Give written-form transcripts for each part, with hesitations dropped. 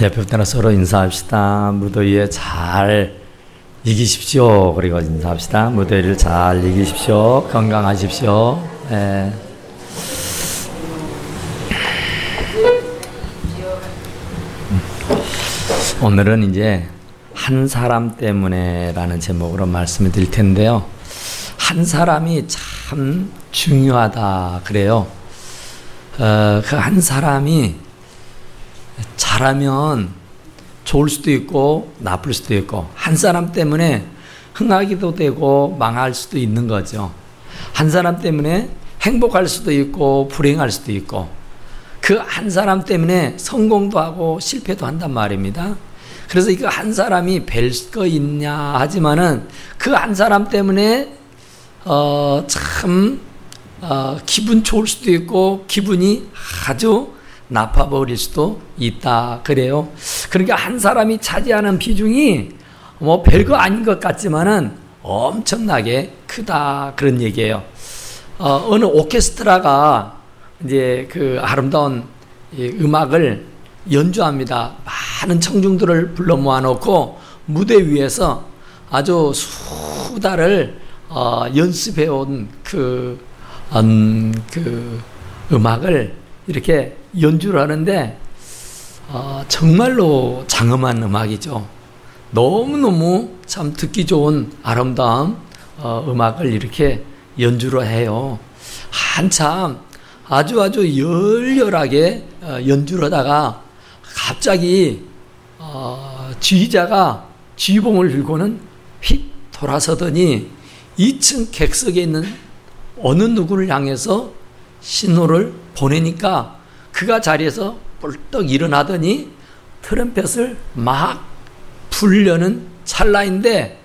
옆에 따라 서로 인사합시다. 무더위에 잘 이기십시오. 그리고 인사합시다. 무더위를 잘 이기십시오. 건강하십시오. 네. 오늘은 이제 한 사람 때문에라는 제목으로 말씀을 드릴 텐데요. 한 사람이 참 중요하다 그래요. 그 한 사람이 잘하면 좋을 수도 있고 나쁠 수도 있고, 한 사람 때문에 흥하기도 되고 망할 수도 있는 거죠. 한 사람 때문에 행복할 수도 있고 불행할 수도 있고, 그 한 사람 때문에 성공도 하고 실패도 한단 말입니다. 그래서 이거 한 사람이 뵐 거 있냐 하지만은 그 한 사람 때문에 기분 좋을 수도 있고 기분이 아주 나빠버릴 수도 있다 그래요. 그러니까 한 사람이 차지하는 비중이 뭐 별거 아닌 것 같지만은 엄청나게 크다 그런 얘기예요. 어느 오케스트라가 이제 그 아름다운 음악을 연주합니다. 많은 청중들을 불러 모아놓고 무대 위에서 아주 수달을 연습해온 그 음악을 이렇게 연주를 하는데 정말로 장엄한 음악이죠. 너무너무 참 듣기 좋은 아름다운 음악을 이렇게 연주를 해요. 한참 아주 열렬하게 연주를 하다가 갑자기 지휘자가 지휘봉을 들고는 휙 돌아서더니 2층 객석에 있는 어느 누구를 향해서 신호를 보내니까 그가 자리에서 벌떡 일어나더니 트럼펫을 막 불려는 찰나인데,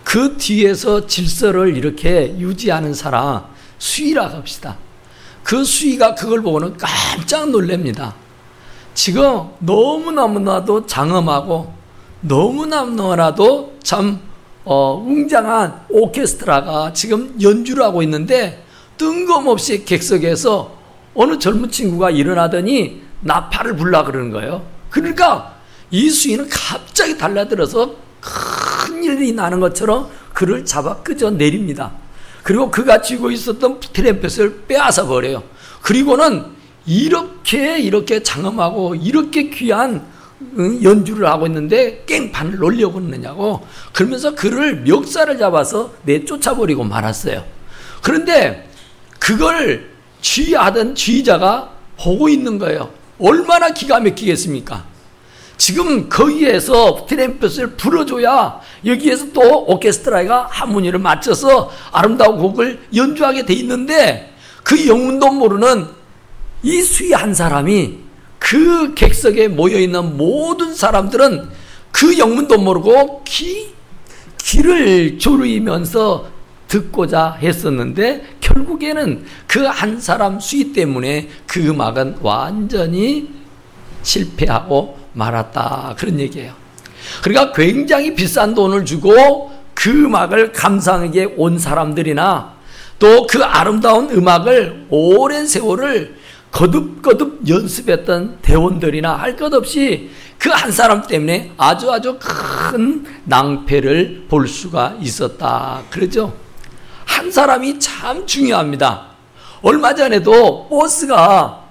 그 뒤에서 질서를 이렇게 유지하는 사람, 수위라고 합시다. 그 수위가 그걸 보고는 깜짝 놀랍니다. 지금 너무너무나도 장엄하고 너무너무나도 참 웅장한 오케스트라가 지금 연주를 하고 있는데, 뜬금없이 객석에서 어느 젊은 친구가 일어나더니 나팔을 불라 그러는 거예요. 그러니까 이 수위는 갑자기 달라들어서 큰 일이 나는 것처럼 그를 잡아 끄져 내립니다. 그리고 그가 쥐고 있었던 트럼펫을 빼앗아 버려요. 그리고는 이렇게 장엄하고 이렇게 귀한 연주를 하고 있는데 깽판을 놀려고 그러느냐고, 그러면서 그를 멱살을 잡아서 내쫓아버리고 말았어요. 그런데 그걸 지휘하던 지휘자가 보고 있는 거예요. 얼마나 기가 막히겠습니까? 지금 거기에서 트럼펫을 불어줘야 여기에서 또 오케스트라가 하모니를 맞춰서 아름다운 곡을 연주하게 돼 있는데, 그 영문도 모르는 이 수위 한 사람이 그 객석에 모여있는 모든 사람들은 그 영문도 모르고 귀를 조르면서 듣고자 했었는데, 결국에는 그 한 사람 수위 때문에 그 음악은 완전히 실패하고 말았다 그런 얘기예요. 그러니까 굉장히 비싼 돈을 주고 그 음악을 감상하게 온 사람들이나 또 그 아름다운 음악을 오랜 세월을 거듭거듭 연습했던 대원들이나 할 것 없이 그 한 사람 때문에 아주 큰 낭패를 볼 수가 있었다 그러죠. 한 사람이 참 중요합니다. 얼마 전에도 버스가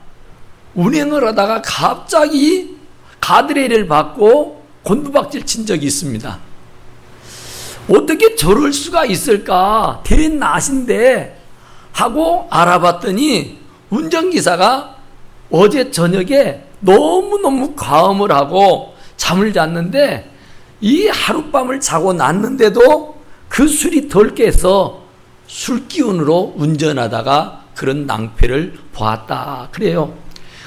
운행을 하다가 갑자기 가드레일을 받고 곤두박질 친 적이 있습니다. 어떻게 저럴 수가 있을까? 대린 낫인데 하고 알아봤더니 운전기사가 어제 저녁에 너무너무 과음을 하고 잠을 잤는데, 이 하룻밤을 자고 났는데도 그 술이 덜 깨서 술기운으로 운전하다가 그런 낭패를 보았다 그래요.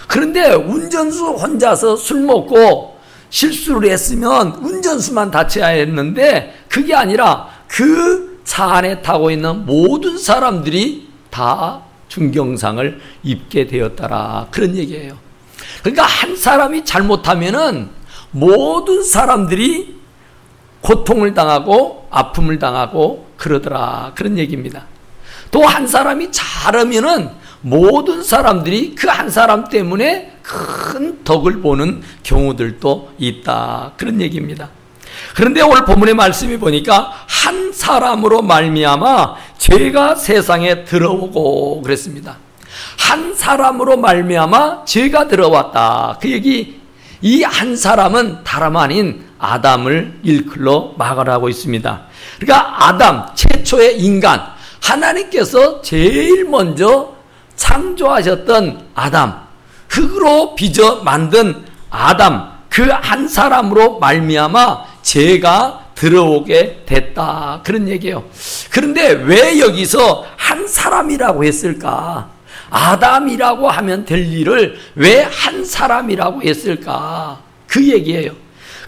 그런데 운전수 혼자서 술 먹고 실수를 했으면 운전수만 다쳐야 했는데, 그게 아니라 그 차 안에 타고 있는 모든 사람들이 다 중경상을 입게 되었더라 그런 얘기예요. 그러니까 한 사람이 잘못하면은 모든 사람들이 고통을 당하고 아픔을 당하고 그러더라 그런 얘기입니다. 또 한 사람이 잘하면은 모든 사람들이 그 한 사람 때문에 큰 덕을 보는 경우들도 있다. 그런 얘기입니다. 그런데 오늘 본문의 말씀이 보니까 한 사람으로 말미암아 죄가 세상에 들어오고 그랬습니다. 한 사람으로 말미암아 죄가 들어왔다. 그 얘기, 이 한 사람은 다름 아닌 아담을 일컬어 말하고 있습니다. 그러니까 아담, 최초의 인간, 하나님께서 제일 먼저 창조하셨던 아담, 흙으로 빚어 만든 아담, 그 한 사람으로 말미암아 죄가 들어오게 됐다. 그런 얘기예요. 그런데 왜 여기서 한 사람이라고 했을까? 아담이라고 하면 될 일을 왜 한 사람이라고 했을까? 그 얘기예요.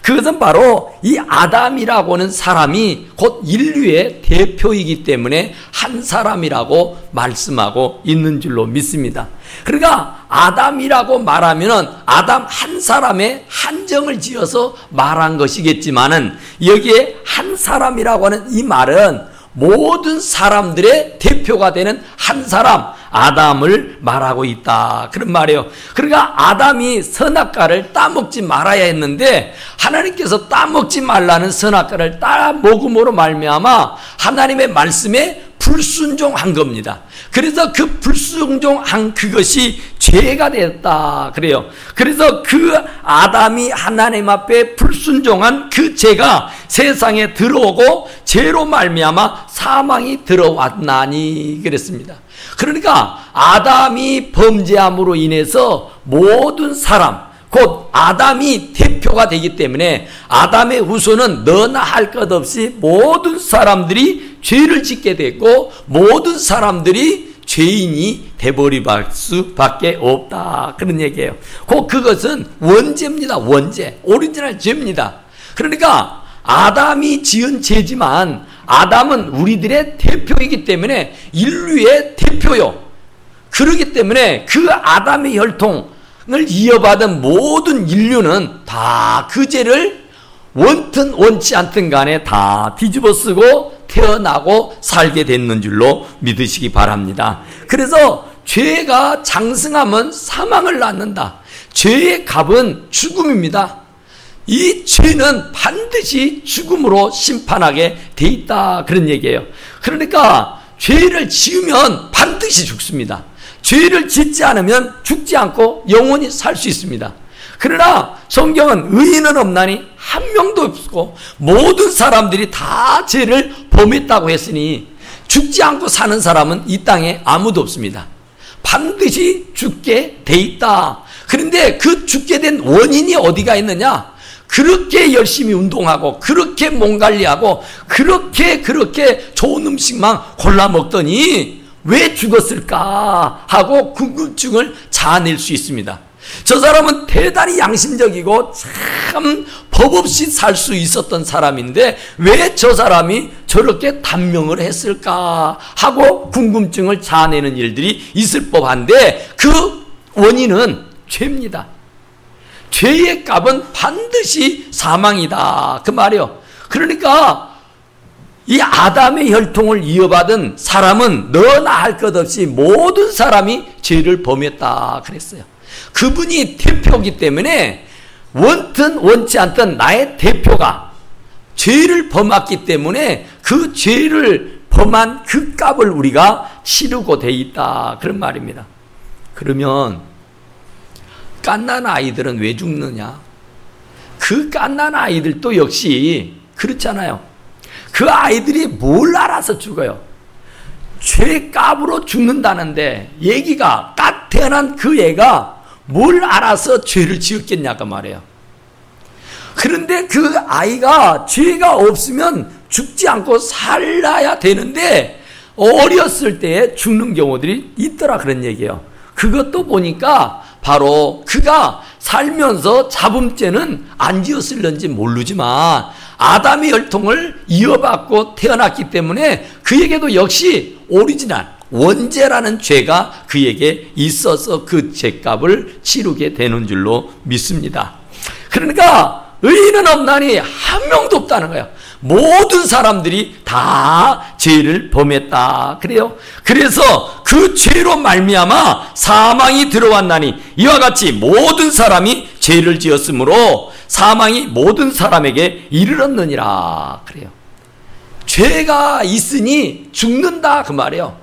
그것은 바로 이 아담이라고 하는 사람이 곧 인류의 대표이기 때문에 한 사람이라고 말씀하고 있는 줄로 믿습니다. 그러니까 아담이라고 말하면은 아담 한 사람의 한정을 지어서 말한 것이겠지만은 여기에 한 사람이라고 하는 이 말은 모든 사람들의 대표가 되는 한 사람, 아담을 말하고 있다. 그런 말이에요. 그러니까 아담이 선악과를 따먹지 말아야 했는데 하나님께서 따먹지 말라는 선악과를 따먹음으로 말미암아 하나님의 말씀에 불순종한 겁니다. 그래서 그 불순종한 그것이 죄가 됐다 그래요. 그래서 그 아담이 하나님 앞에 불순종한 그 죄가 세상에 들어오고 죄로 말미암아 사망이 들어왔나니 그랬습니다. 그러니까 아담이 범죄함으로 인해서 모든 사람, 곧 아담이 대표가 되기 때문에 아담의 후손은 너나 할 것 없이 모든 사람들이 죄를 짓게 됐고 모든 사람들이 죄인이 돼버릴 수밖에 없다. 그런 얘기예요. 그것은 원죄입니다. 원죄. 오리지널 죄입니다. 그러니까 아담이 지은 죄지만 아담은 우리들의 대표이기 때문에 인류의 대표요. 그렇기 때문에 그 아담의 혈통을 이어받은 모든 인류는 다 그 죄를 원튼 원치 않든 간에 다 뒤집어 쓰고 태어나고 살게 됐는 줄로 믿으시기 바랍니다. 그래서 죄가 장승하면 사망을 낳는다. 죄의 값은 죽음입니다. 이 죄는 반드시 죽음으로 심판하게 돼 있다. 그런 얘기예요. 그러니까 죄를 지으면 반드시 죽습니다. 죄를 짓지 않으면 죽지 않고 영원히 살 수 있습니다. 그러나 성경은 의인은 없나니 한 명도 없고 모든 사람들이 다 죄를 범했다고 했으니 죽지 않고 사는 사람은 이 땅에 아무도 없습니다. 반드시 죽게 돼 있다. 그런데 그 죽게 된 원인이 어디가 있느냐? 그렇게 열심히 운동하고 그렇게 몸 관리하고 그렇게 좋은 음식만 골라 먹더니 왜 죽었을까 하고 궁금증을 자아낼 수 있습니다. 저 사람은 대단히 양심적이고 참 법 없이 살 수 있었던 사람인데 왜 저 사람이 저렇게 단명을 했을까 하고 궁금증을 자아내는 일들이 있을 법한데 그 원인은 죄입니다. 죄의 값은 반드시 사망이다. 그 말이요. 그러니까 이 아담의 혈통을 이어받은 사람은 너나 할 것 없이 모든 사람이 죄를 범했다 그랬어요. 그분이 대표이기 때문에 원든 원치 않든 나의 대표가 죄를 범했기 때문에 그 죄를 범한 그 값을 우리가 치르고 돼 있다. 그런 말입니다. 그러면 갓난 아이들은 왜 죽느냐? 그 갓난 아이들도 역시 그렇잖아요. 그 아이들이 뭘 알아서 죽어요? 죄값으로 죽는다는데 얘기가 딱 태어난 그 애가 뭘 알아서 죄를 지었겠냐고 말해요. 그런데 그 아이가 죄가 없으면 죽지 않고 살아야 되는데 어렸을 때에 죽는 경우들이 있더라 그런 얘기예요. 그것도 보니까 바로 그가 살면서 잡음죄는 안 지었을런지 모르지만 아담의 혈통을 이어받고 태어났기 때문에 그에게도 역시 오리지널 원죄라는 죄가 그에게 있어서 그 죄값을 치르게 되는 줄로 믿습니다. 그러니까 의인은 없나니 한 명도 없다는 거예요. 모든 사람들이 다 죄를 범했다. 그래요. 그래서 그 죄로 말미암아 사망이 들어왔나니 이와 같이 모든 사람이 죄를 지었으므로 사망이 모든 사람에게 이르렀느니라. 그래요. 죄가 있으니 죽는다 그 말이에요.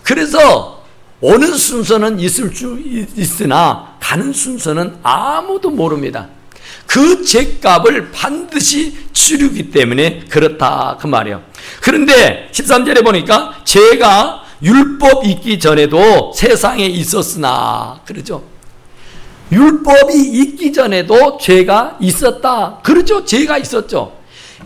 그래서 오는 순서는 있을 수 있으나 가는 순서는 아무도 모릅니다. 그 죄값을 반드시 치르기 때문에 그렇다 그 말이에요. 그런데 13절에 보니까 죄가 율법 있기 전에도 세상에 있었으나 그러죠. 율법이 있기 전에도 죄가 있었다. 그렇죠. 죄가 있었죠.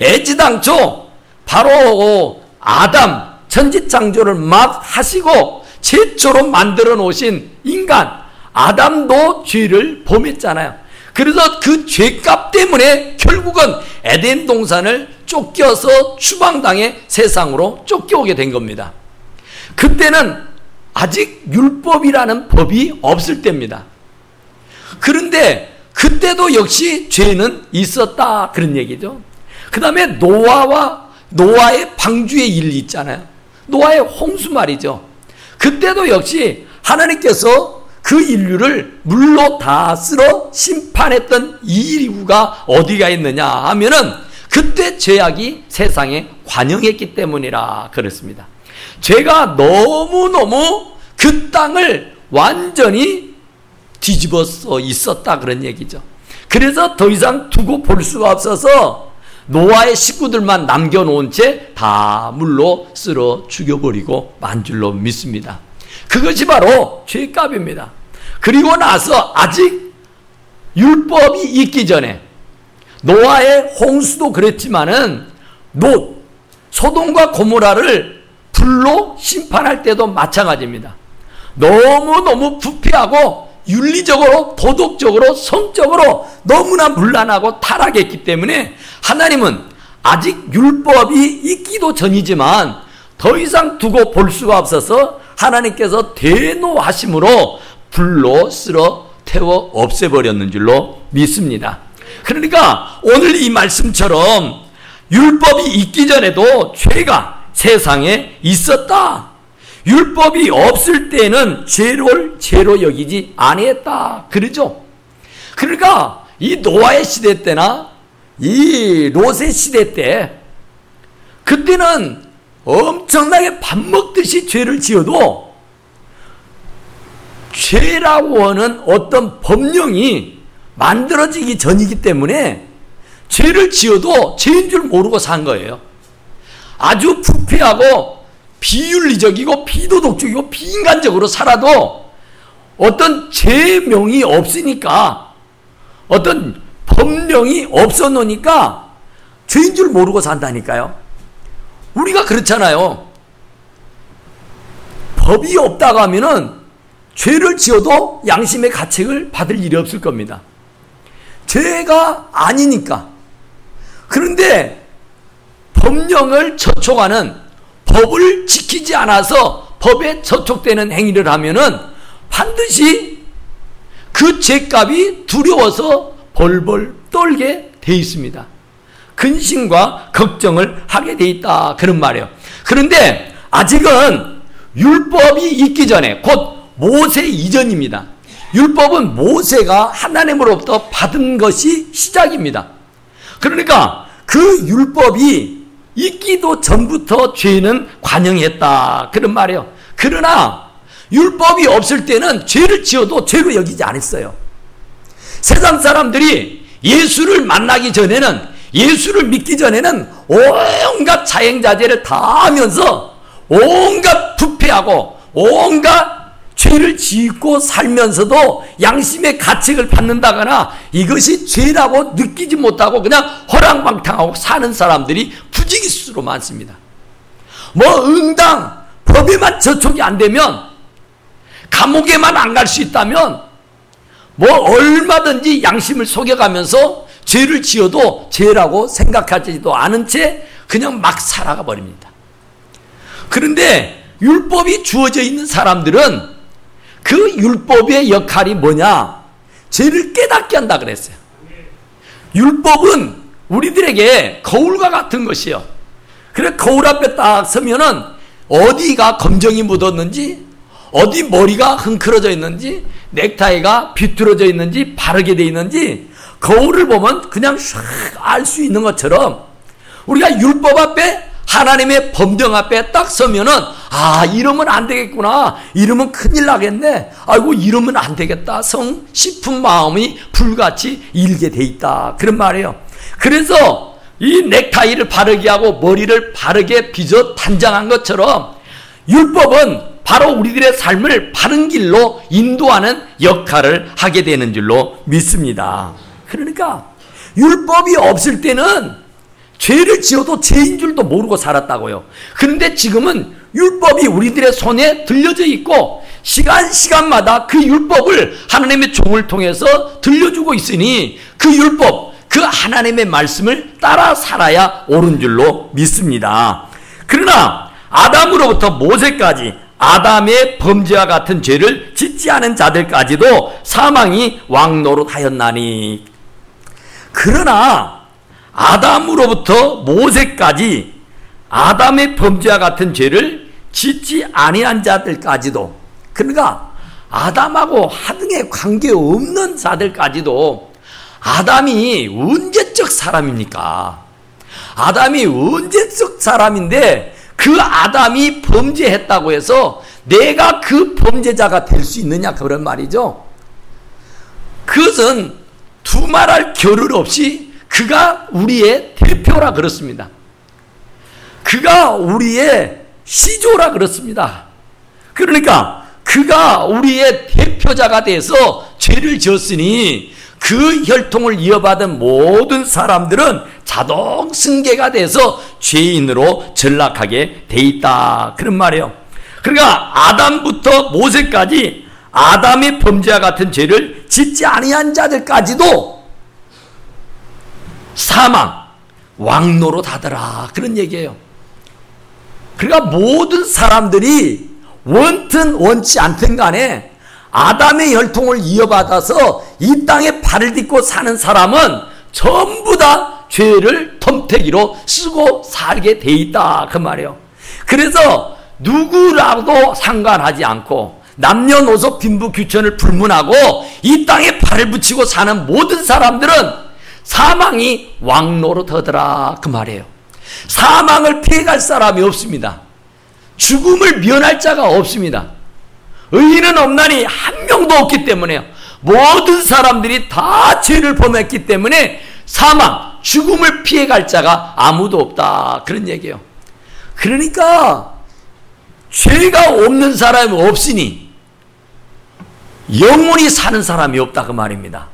애지당초 바로 아담 천지창조를 막 하시고 최초로 만들어 놓으신 인간 아담도 죄를 범했잖아요. 그래서 그 죄값 때문에 결국은 에덴 동산을 쫓겨서 추방당해 세상으로 쫓겨오게 된 겁니다. 그때는 아직 율법이라는 법이 없을 때입니다. 그런데 그때도 역시 죄는 있었다 그런 얘기죠. 그 다음에 노아의 방주의 일 있잖아요. 노아의 홍수 말이죠. 그때도 역시 하나님께서 그 인류를 물로 다 쓸어 심판했던 이유가 어디가 있느냐 하면은 그때 죄악이 세상에 관영했기 때문이라 그렇습니다. 죄가 너무너무 그 땅을 완전히 뒤집어서 있었다 그런 얘기죠. 그래서 더 이상 두고 볼 수가 없어서 노아의 식구들만 남겨놓은 채 다 물로 쓸어 죽여버리고 만 줄로 믿습니다. 그것이 바로 죄값입니다. 그리고 나서 아직 율법이 있기 전에 노아의 홍수도 그랬지만은 소돔과 고모라를 불로 심판할 때도 마찬가지입니다. 너무너무 부패하고 윤리적으로 도덕적으로 성적으로 너무나 문란하고 타락했기 때문에 하나님은 아직 율법이 있기도 전이지만 더 이상 두고 볼 수가 없어서 하나님께서 대노하심으로 불로 쓸어 태워 없애버렸는 줄로 믿습니다. 그러니까 오늘 이 말씀처럼 율법이 있기 전에도 죄가 세상에 있었다. 율법이 없을 때는 죄를 죄로 여기지 아니했다. 그러죠? 그러니까 이 노아의 시대 때나 이 롯의 시대 때 그때는 엄청나게 밥 먹듯이 죄를 지어도 죄라고 하는 어떤 법령이 만들어지기 전이기 때문에 죄를 지어도 죄인 줄 모르고 산 거예요. 아주 부패하고 비윤리적이고 비도덕적이고 비인간적으로 살아도 어떤 죄명이 없으니까 어떤 법령이 없어놓으니까 죄인 줄 모르고 산다니까요. 우리가 그렇잖아요. 법이 없다고 하면은 죄를 지어도 양심의 가책을 받을 일이 없을 겁니다. 죄가 아니니까. 그런데 법령을 저촉하는 법을 지키지 않아서 법에 저촉되는 행위를 하면은 반드시 그 죄값이 두려워서 벌벌 떨게 돼 있습니다. 근심과 걱정을 하게 돼 있다 그런 말이에요. 그런데 아직은 율법이 있기 전에 곧 모세 이전입니다. 율법은 모세가 하나님으로부터 받은 것이 시작입니다. 그러니까 그 율법이 있기도 전부터 죄는 관영했다 그런 말이에요. 그러나 율법이 없을 때는 죄를 지어도 죄로 여기지 않았어요. 세상 사람들이 예수를 만나기 전에는 예수를 믿기 전에는 온갖 자행자재를 다 하면서 온갖 부패하고 온갖 죄를 짓고 살면서도 양심의 가책을 받는다거나 이것이 죄라고 느끼지 못하고 그냥 허랑방탕하고 사는 사람들이 부지기수로 많습니다. 응당 법에만 저촉이 안 되면 감옥에만 안 갈 수 있다면 얼마든지 양심을 속여가면서 죄를 지어도 죄라고 생각하지도 않은 채 그냥 막 살아가 버립니다. 그런데 율법이 주어져 있는 사람들은 그 율법의 역할이 뭐냐? 죄를 깨닫게 한다 그랬어요. 율법은 우리들에게 거울과 같은 것이요. 그래 거울 앞에 딱 서면은 어디가 검정이 묻었는지, 어디 머리가 흥크러져 있는지, 넥타이가 비뚤어져 있는지, 바르게 돼 있는지 거울을 보면 그냥 샥 알 수 있는 것처럼 우리가 율법 앞에, 하나님의 법령 앞에 딱 서면은 이러면 안 되겠구나, 이러면 큰일 나겠네, 아이고 이러면 안 되겠다 싶은 마음이 불같이 일게 돼 있다, 그런 말이에요. 그래서 이 넥타이를 바르게 하고 머리를 바르게 빗어 단장한 것처럼 율법은 바로 우리들의 삶을 바른 길로 인도하는 역할을 하게 되는 줄로 믿습니다. 그러니까 율법이 없을 때는 죄를 지어도 죄인 줄도 모르고 살았다고요. 그런데 지금은 율법이 우리들의 손에 들려져 있고 시간마다 그 율법을 하나님의 종을 통해서 들려주고 있으니 그 율법, 그 하나님의 말씀을 따라 살아야 옳은 줄로 믿습니다. 그러나 아담으로부터 모세까지 아담의 범죄와 같은 죄를 짓지 않은 자들까지도 사망이 왕노릇하였나니, 그러나 아담으로부터 모세까지 아담의 범죄와 같은 죄를 짓지 아니한 자들까지도, 그러니까 아담하고 하등의 관계없는 자들까지도, 아담이 언제적 사람입니까? 아담이 언제적 사람인데 그 아담이 범죄했다고 해서 내가 그 범죄자가 될 수 있느냐, 그런 말이죠. 그것은 두말할 겨를 없이 그가 우리의 대표라 그렇습니다. 그가 우리의 시조라 그렇습니다. 그러니까 그가 우리의 대표자가 돼서 죄를 지었으니 그 혈통을 이어받은 모든 사람들은 자동 승계가 돼서 죄인으로 전락하게 돼 있다, 그런 말이에요. 그러니까 아담부터 모세까지 아담의 범죄와 같은 죄를 짓지 아니한 자들까지도 사망, 왕노릇하더라, 그런 얘기예요. 그러니까 모든 사람들이 원든 원치 않든 간에 아담의 혈통을 이어받아서 이 땅에 발을 딛고 사는 사람은 전부 다 죄를 덤태기로 쓰고 살게 돼 있다, 그 말이에요. 그래서 누구라도 상관하지 않고 남녀노소 빈부귀천을 불문하고 이 땅에 발을 붙이고 사는 모든 사람들은 사망이 왕노릇하더라, 그 말이에요. 사망을 피해갈 사람이 없습니다. 죽음을 면할 자가 없습니다. 의인은 없나니 한 명도 없기 때문에요. 모든 사람들이 다 죄를 범했기 때문에 사망, 죽음을 피해갈 자가 아무도 없다, 그런 얘기예요. 그러니까 죄가 없는 사람이 없으니 영원히 사는 사람이 없다, 그 말입니다.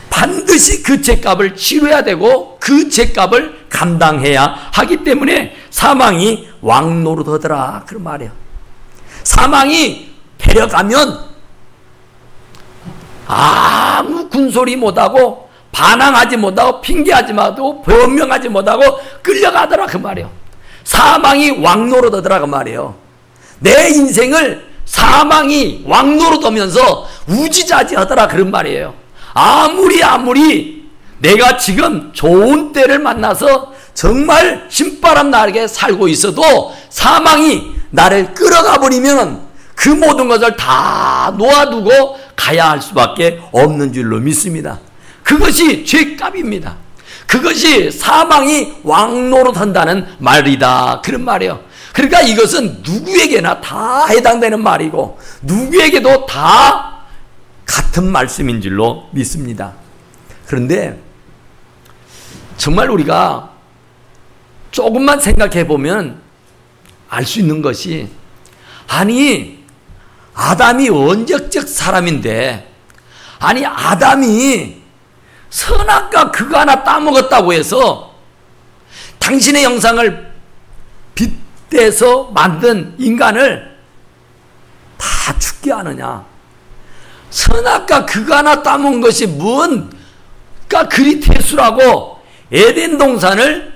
반드시 그 죄값을 치러야 되고 그 죄값을 감당해야 하기 때문에 사망이 왕노릇하더라, 그런 말이에요. 사망이 데려가면 아무 군소리 못하고 반항하지 못하고 핑계하지 못하고 변명하지 못하고 끌려가더라, 그 말이에요. 사망이 왕노릇하더라, 그 말이에요. 내 인생을 사망이 왕노릇하면서 우지자지하더라, 그런 말이에요. 아무리 내가 지금 좋은 때를 만나서 정말 신바람 나게 살고 있어도 사망이 나를 끌어가 버리면 그 모든 것을 다 놓아두고 가야 할 수밖에 없는 줄로 믿습니다. 그것이 죄값입니다. 그것이 사망이 왕노릇한다는 말이다, 그런 말이에요. 그러니까 이것은 누구에게나 다 해당되는 말이고 누구에게도 다 같은 말씀인 줄로 믿습니다. 그런데 정말 우리가 조금만 생각해 보면 알 수 있는 것이, 아니 아담이 언제적 사람인데, 아니 아담이 선악과 그거 하나 따먹었다고 해서 당신의 형상을 빗대서 만든 인간을 다 죽게 하느냐. 선악과 그거 하나 따먹은 것이 뭔가 그리 태수라고 에덴 동산을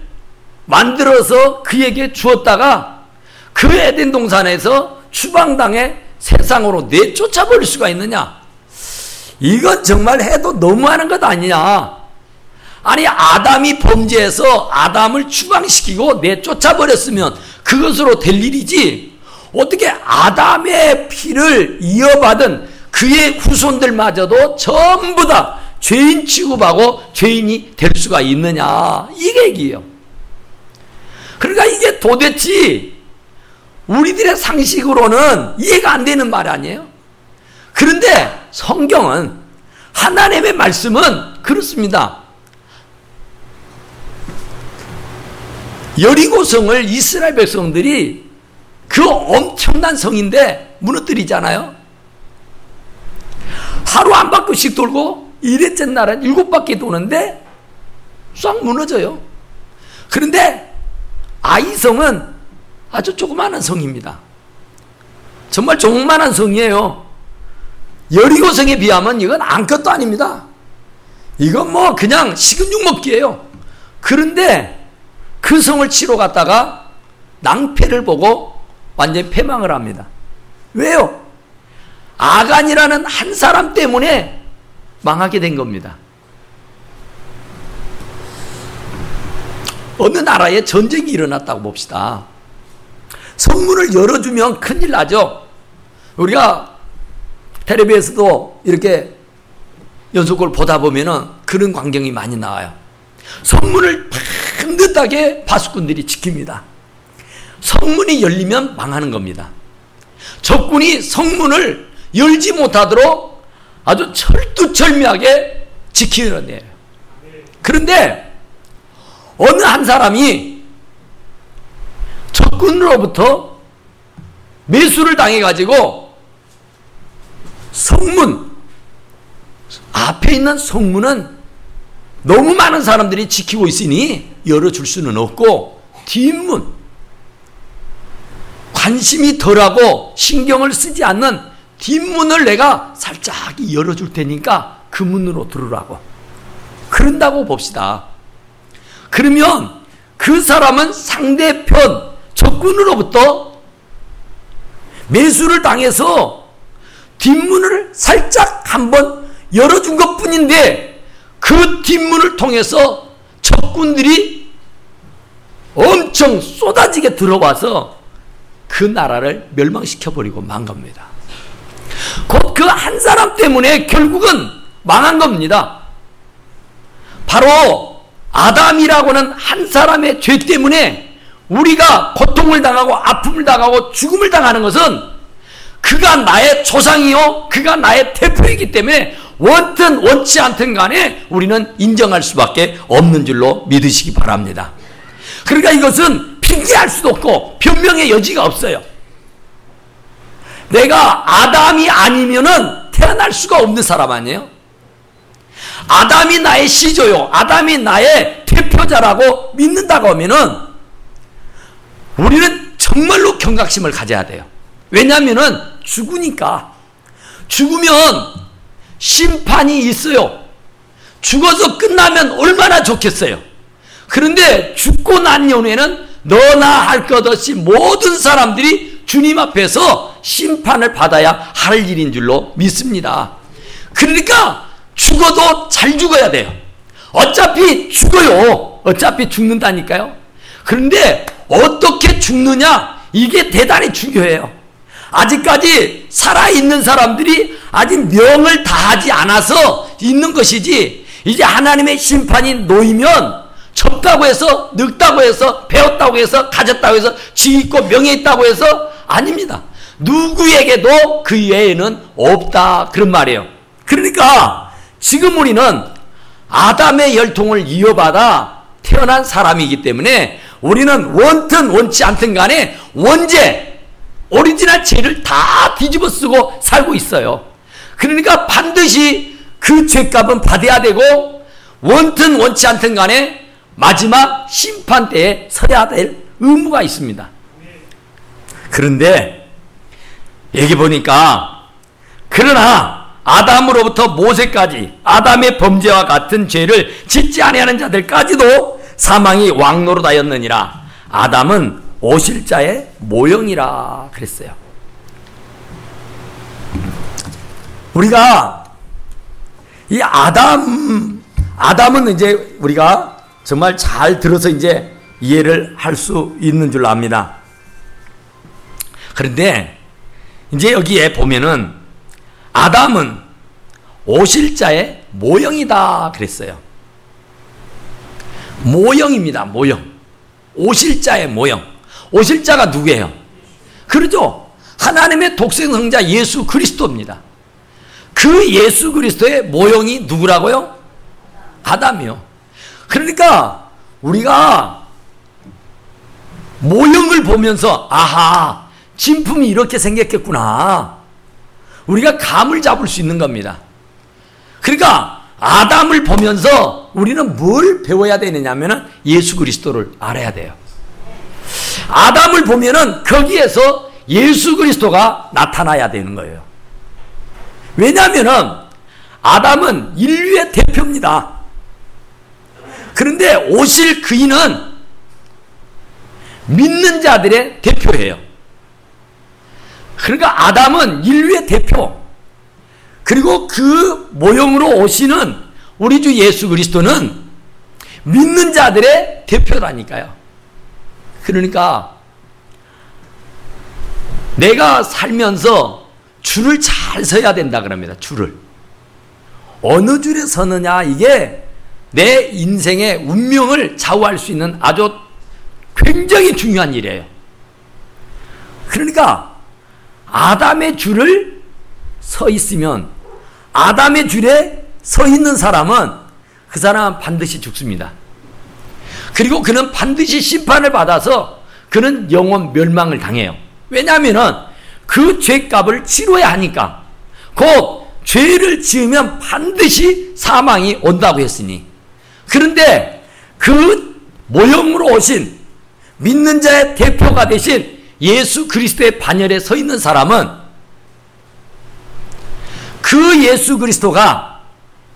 만들어서 그에게 주었다가 그 에덴 동산에서 추방당해 세상으로 내쫓아버릴 수가 있느냐. 이건 정말 해도 너무하는 것 아니냐. 아니 아담이 범죄해서 아담을 추방시키고 내쫓아버렸으면 그것으로 될 일이지 어떻게 아담의 피를 이어받은 그의 후손들마저도 전부 다 죄인 취급하고 죄인이 될 수가 있느냐 이게 얘기예요. 그러니까 이게 도대체 우리들의 상식으로는 이해가 안 되는 말 아니에요. 그런데 성경은 하나님의 말씀은 그렇습니다. 여리고성을 이스라엘 백성들이 그 엄청난 성인데 무너뜨리잖아요. 하루 한 바퀴씩 돌고 이랬째 날은 7바퀴 도는데 싹 무너져요. 그런데 아이성은 아주 조그마한 성입니다. 정말 조그마한 성이에요. 여리고성에 비하면 이건 아무것도 아닙니다. 이건 뭐 그냥 식은 죽 먹기예요. 그런데 그 성을 치러 갔다가 낭패를 보고 완전히 패망을 합니다. 왜요? 아간이라는 한 사람 때문에 망하게 된 겁니다. 어느 나라에 전쟁이 일어났다고 봅시다. 성문을 열어주면 큰일 나죠. 우리가 텔레비에서도 이렇게 연속극을 보다 보면은 그런 광경이 많이 나와요. 성문을 반듯하게 파수꾼들이 지킵니다. 성문이 열리면 망하는 겁니다. 적군이 성문을 열지 못하도록 아주 철두철미하게 지키는 데예요. 그런데 어느 한 사람이 적군으로부터 매수를 당해가지고 성문 앞에 있는 성문은 너무 많은 사람들이 지키고 있으니 열어줄 수는 없고 뒷문 관심이 덜하고 신경을 쓰지 않는 뒷문을 내가 살짝 열어줄 테니까 그 문으로 들어오라고 그런다고 봅시다. 그러면 그 사람은 상대편 적군으로부터 매수를 당해서 뒷문을 살짝 한번 열어준 것 뿐인데 그 뒷문을 통해서 적군들이 엄청 쏟아지게 들어와서 그 나라를 멸망시켜버리고 만 겁니다. 곧 그 한 사람 때문에 결국은 망한 겁니다. 바로 아담이라고는 한 사람의 죄 때문에 우리가 고통을 당하고 아픔을 당하고 죽음을 당하는 것은 그가 나의 조상이요 그가 나의 태포이기 때문에 원든 원치 않든 간에 우리는 인정할 수밖에 없는 줄로 믿으시기 바랍니다. 그러니까 이것은 핑계할 수도 없고 변명의 여지가 없어요. 내가 아담이 아니면은 태어날 수가 없는 사람 아니에요? 아담이 나의 시조요 아담이 나의 대표자라고 믿는다고 하면은 우리는 정말로 경각심을 가져야 돼요. 왜냐하면은 죽으니까. 죽으면 심판이 있어요. 죽어서 끝나면 얼마나 좋겠어요. 그런데 죽고 난 이후에는 너나 할 것 없이 모든 사람들이 주님 앞에서 심판을 받아야 할 일인 줄로 믿습니다. 그러니까 죽어도 잘 죽어야 돼요. 어차피 죽어요. 어차피 죽는다니까요. 그런데 어떻게 죽느냐 이게 대단히 중요해요. 아직까지 살아있는 사람들이 아직 명을 다하지 않아서 있는 것이지 이제 하나님의 심판이 놓이면 젊다고 해서 늙다고 해서 배웠다고 해서 가졌다고 해서 지위 있고 명예 있다고 해서 아닙니다. 누구에게도 그 외에는 없다 그런 말이에요. 그러니까 지금 우리는 아담의 열통을 이어받아 태어난 사람이기 때문에 우리는 원든 원치 않든 간에 원죄 오리지널 죄를 다 뒤집어 쓰고 살고 있어요. 그러니까 반드시 그 죄값은 받아야 되고 원든 원치 않든 간에 마지막 심판 때에 서야 될 의무가 있습니다. 그런데 여기 보니까 그러나 아담으로부터 모세까지 아담의 범죄와 같은 죄를 짓지 아니하는 자들까지도 사망이 왕노릇하였느니라. 아담은 오실 자의 모형이라 그랬어요. 우리가 이 아담 아담은 이제 우리가 정말 잘 들어서 이제 이해를 할 수 있는 줄 압니다. 그런데 이제 여기에 보면은 아담은 오실자의 모형이다 그랬어요. 모형입니다. 모형. 오실자의 모형. 오실자가 누구예요? 그러죠. 하나님의 독생성자 예수 그리스도입니다. 그 예수 그리스도의 모형이 누구라고요? 아담이요. 그러니까 우리가 모형을 보면서 아하, 진품이 이렇게 생겼겠구나. 우리가 감을 잡을 수 있는 겁니다. 그러니까 아담을 보면서 우리는 뭘 배워야 되느냐면은 예수 그리스도를 알아야 돼요. 아담을 보면은 거기에서 예수 그리스도가 나타나야 되는 거예요. 왜냐하면은 아담은 인류의 대표입니다. 그런데 오실 그이는 믿는 자들의 대표예요. 그러니까 아담은 인류의 대표. 그리고 그 모형으로 오시는 우리 주 예수 그리스도는 믿는 자들의 대표라니까요. 그러니까 내가 살면서 줄을 잘 서야 된다 그럽니다. 줄을. 어느 줄에 서느냐, 이게 내 인생의 운명을 좌우할 수 있는 아주 굉장히 중요한 일이에요. 그러니까 아담의 줄을 서 있으면, 아담의 줄에 서 있는 사람은 그 사람은 반드시 죽습니다. 그리고 그는 반드시 심판을 받아서 그는 영원 멸망을 당해요. 왜냐하면은 그 죄값을 치러야 하니까. 곧 죄를 지으면 반드시 사망이 온다고 했으니. 그런데 그 모형으로 오신 믿는 자의 대표가 되신 예수 그리스도의 반열에 서 있는 사람은 그 예수 그리스도가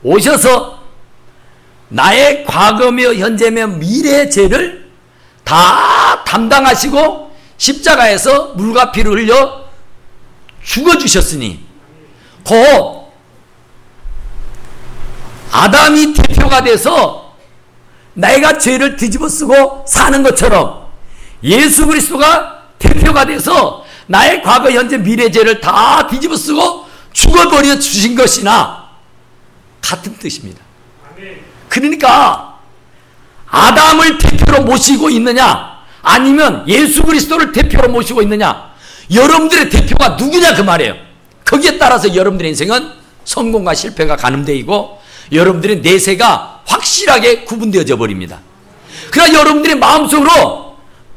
오셔서 나의 과거며 현재며 미래의 죄를 다 담당하시고 십자가에서 물과 피를 흘려 죽어주셨으니 곧 아담이 대표가 돼서 내가 죄를 뒤집어 쓰고 사는 것처럼 예수 그리스도가 대표가 돼서 나의 과거 현재 미래 죄를 다 뒤집어 쓰고 죽어버려 주신 것이나 같은 뜻입니다. 그러니까 아담을 대표로 모시고 있느냐 아니면 예수 그리스도를 대표로 모시고 있느냐, 여러분들의 대표가 누구냐 그 말이에요. 거기에 따라서 여러분들의 인생은 성공과 실패가 가늠되고 여러분들의 내세가 확실하게 구분되어져 버립니다. 그러나 여러분들의 마음속으로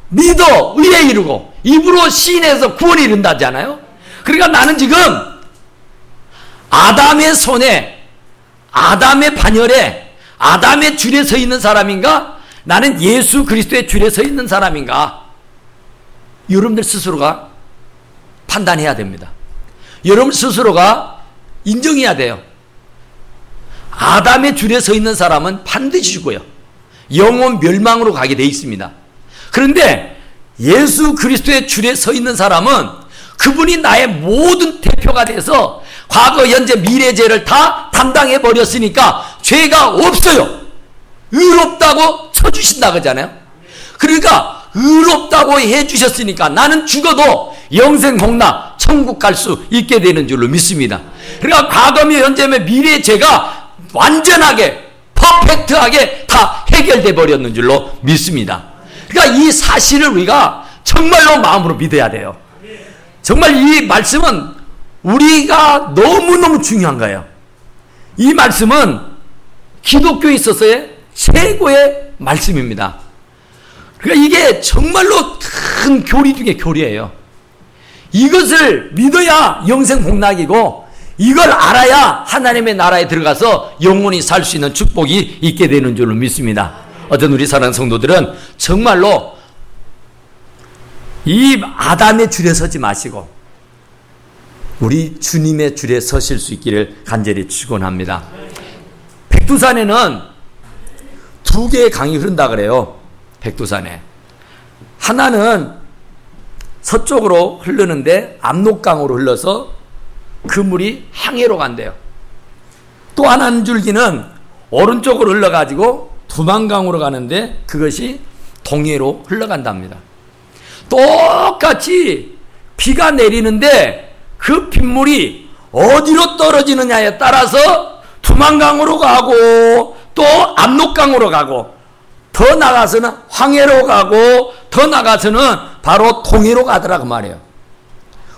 믿어 의에 이르고 입으로 시인해서 구원에 이른다잖아요. 그러니까 나는 지금 아담의 손에, 아담의 반열에, 아담의 줄에 서 있는 사람인가? 나는 예수 그리스도의 줄에 서 있는 사람인가? 여러분들 스스로가 판단해야 됩니다. 여러분 스스로가 인정해야 돼요. 아담의 줄에 서 있는 사람은 반드시 죽어요. 영원 멸망으로 가게 돼 있습니다. 그런데 예수 그리스도의 줄에 서 있는 사람은 그분이 나의 모든 대표가 돼서 과거, 현재, 미래 죄를 다 담당해 버렸으니까 죄가 없어요. 의롭다고 쳐주신다 그러잖아요. 그러니까 의롭다고 해주셨으니까 나는 죽어도 영생 복락 천국 갈 수 있게 되는 줄로 믿습니다. 그러니까 과거며 현재며 미래의 죄가 완전하게 퍼펙트하게 다 해결돼 버렸는 줄로 믿습니다. 그러니까 이 사실을 우리가 정말로 마음으로 믿어야 돼요. 정말 이 말씀은 우리가 너무너무 중요한 거예요. 이 말씀은 기독교에 있어서의 최고의 말씀입니다. 그러니까 이게 정말로 큰 교리 중에 교리예요. 이것을 믿어야 영생 복락이고 이걸 알아야 하나님의 나라에 들어가서 영원히 살 수 있는 축복이 있게 되는 줄로 믿습니다. 어떤 우리 사랑하는 성도들은 정말로 이 아담의 줄에 서지 마시고 우리 주님의 줄에 서실 수 있기를 간절히 축원합니다. 백두산에는 두 개의 강이 흐른다 그래요. 백두산에 하나는 서쪽으로 흐르는데 압록강으로 흘러서 그 물이 항해로 간대요. 또 하나는 줄기는 오른쪽으로 흘러가지고 두만강으로 가는데 그것이 동해로 흘러간답니다. 똑같이 비가 내리는데 그 빗물이 어디로 떨어지느냐에 따라서 두만강으로 가고 또 압록강으로 가고 더 나가서는 황해로 가고 더 나가서는 바로 동해로 가더라 그 말이에요.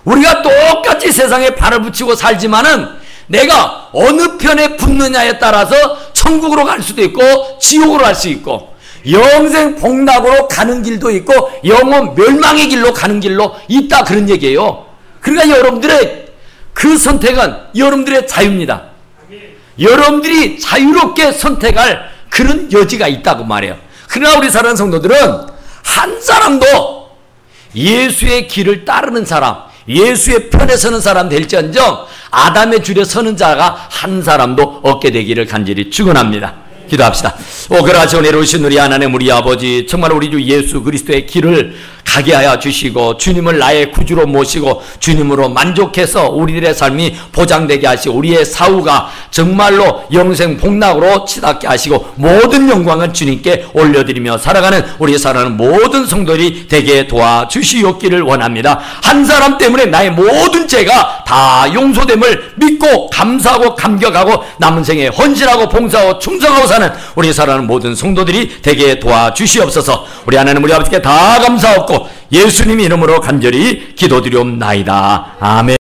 우리가 똑같이 세상에 발을 붙이고 살지만은 내가 어느 편에 붙느냐에 따라서 천국으로 갈 수도 있고 지옥으로 갈 수 있고 영생 복락으로 가는 길도 있고 영혼 멸망의 길로 가는 길로 있다 그런 얘기예요. 그러니까 여러분들의 그 선택은 여러분들의 자유입니다. 여러분들이 자유롭게 선택할 그런 여지가 있다고 말해요. 그러나 우리 사랑하는 성도들은 한 사람도 예수의 길을 따르는 사람, 예수의 편에 서는 사람 될지언정 아담의 줄에 서는 자가 한 사람도 없게 되기를 간절히 축원합니다. 기도합시다. 그러하시오 내려오신 우리 하나님 우리 아버지, 정말 우리 주 예수 그리스도의 길을 가게 하여 주시고 주님을 나의 구주로 모시고 주님으로 만족해서 우리들의 삶이 보장되게 하시고 우리의 사후가 정말로 영생 복락으로 치닫게 하시고 모든 영광은 주님께 올려드리며 살아가는 우리 사랑하는 모든 성도들이 되게 도와주시옵기를 원합니다. 한 사람 때문에 나의 모든 죄가 다 용서됨을 믿고 감사하고 감격하고 남은 생에 헌신하고 봉사하고 충성하고 사는 우리 사랑하는 모든 성도들이 되게 도와주시옵소서. 우리 하나님 우리 아버지께 다 감사하고 예수님 이름으로 간절히 기도드리옵나이다. 아멘.